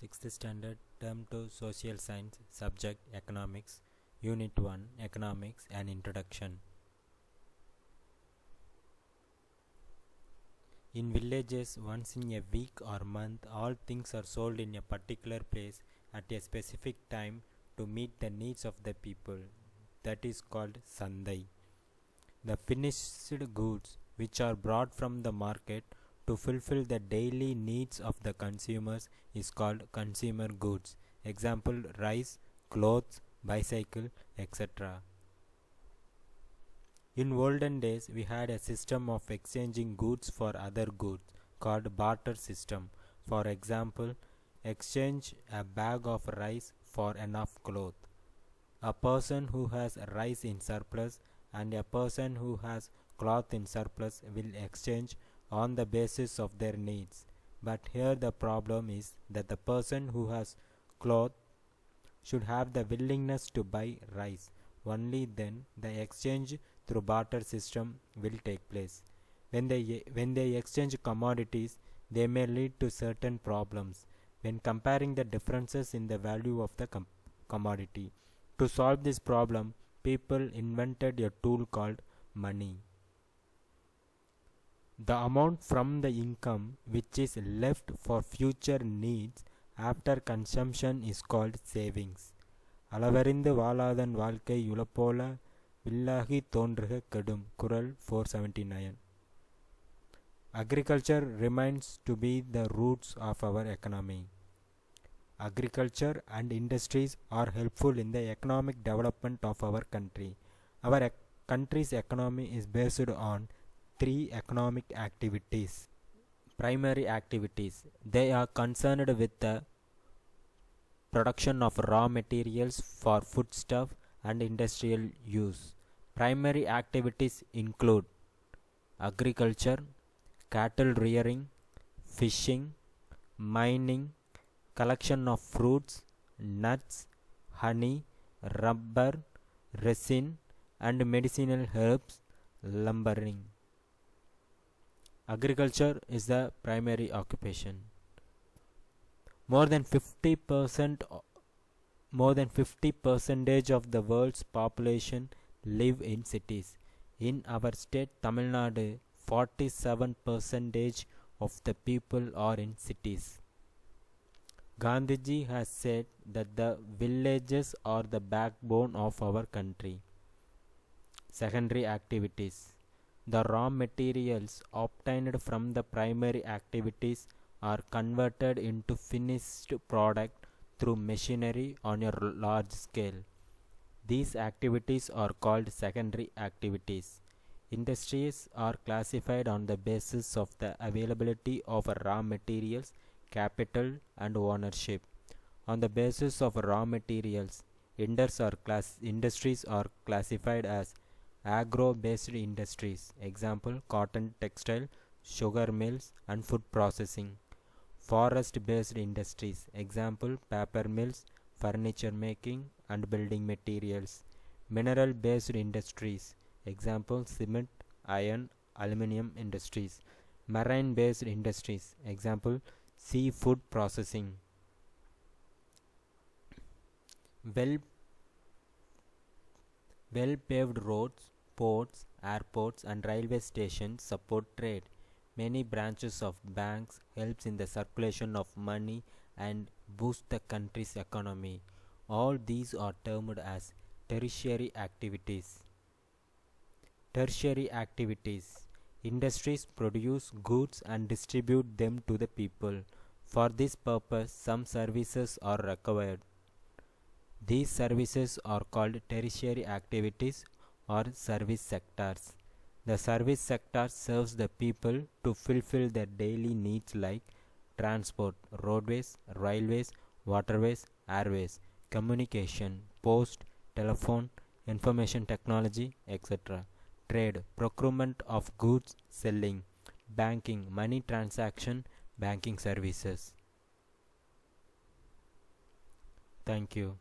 6th Standard, Term 2, Social Science, Subject Economics, Unit 1, Economics and Introduction. In villages, once in a week or month, all things are sold in a particular place at a specific time to meet the needs of the people. That is called Sandai. The finished goods which are brought from the market to fulfill the daily needs of the consumers is called consumer goods. Example, rice, clothes, bicycle, etc. In olden days, we had a system of exchanging goods for other goods called barter system. For example, exchange a bag of rice for enough cloth. A person who has rice in surplus and a person who has cloth in surplus will exchange on the basis of their needs. But here the problem is that the person who has cloth should have the willingness to buy rice. Only then the exchange through barter system will take place. When they exchange commodities, they may lead to certain problems when comparing the differences in the value of the commodity. To solve this problem, people invented a tool called money. The amount from the income which is left for future needs after consumption is called savings. அளவறிந்து வாழாதன் வாழ்க்கை உலப்போல வில்லாகி தோன்றுக கெடும் குறள் 479. Agriculture remains to be the roots of our economy. Agriculture and industries are helpful in the economic development of our country. Our country's economy is based on three economic activities. Primary activities. They are concerned with the production of raw materials for foodstuff and industrial use. Primary activities include agriculture, cattle rearing, fishing, mining, collection of fruits, nuts, honey, rubber, resin and medicinal herbs, lumbering. Agriculture is the primary occupation. More than 50% of the world's population live in cities. In our state Tamil Nadu, 47% of the people are in cities. Gandhiji has said that the villages are the backbone of our country. Secondary activities. The raw materials obtained from the primary activities are converted into finished product through machinery on a large scale. These activities are called secondary activities. Industries are classified on the basis of the availability of raw materials, capital and ownership. On the basis of raw materials, industries are classified as agro-based industries. Example, cotton, textile, sugar mills and food processing. Forest-based industries. Example, paper mills, furniture making and building materials. Mineral-based industries. Example, cement, iron, aluminum industries. Marine-based industries. Example, seafood processing. Well-paved roads, ports, airports and railway stations support trade. Many branches of banks helps in the circulation of money and boost the country's economy. All these are termed as tertiary activities. Tertiary activities. Industries produce goods and distribute them to the people. For this purpose, some services are required. These services are called tertiary activities or service sectors. The service sector serves the people to fulfill their daily needs like transport, roadways, railways, waterways, airways, communication, post, telephone, information technology, etc. Trade, procurement of goods, selling, banking, money transaction, banking services. Thank you.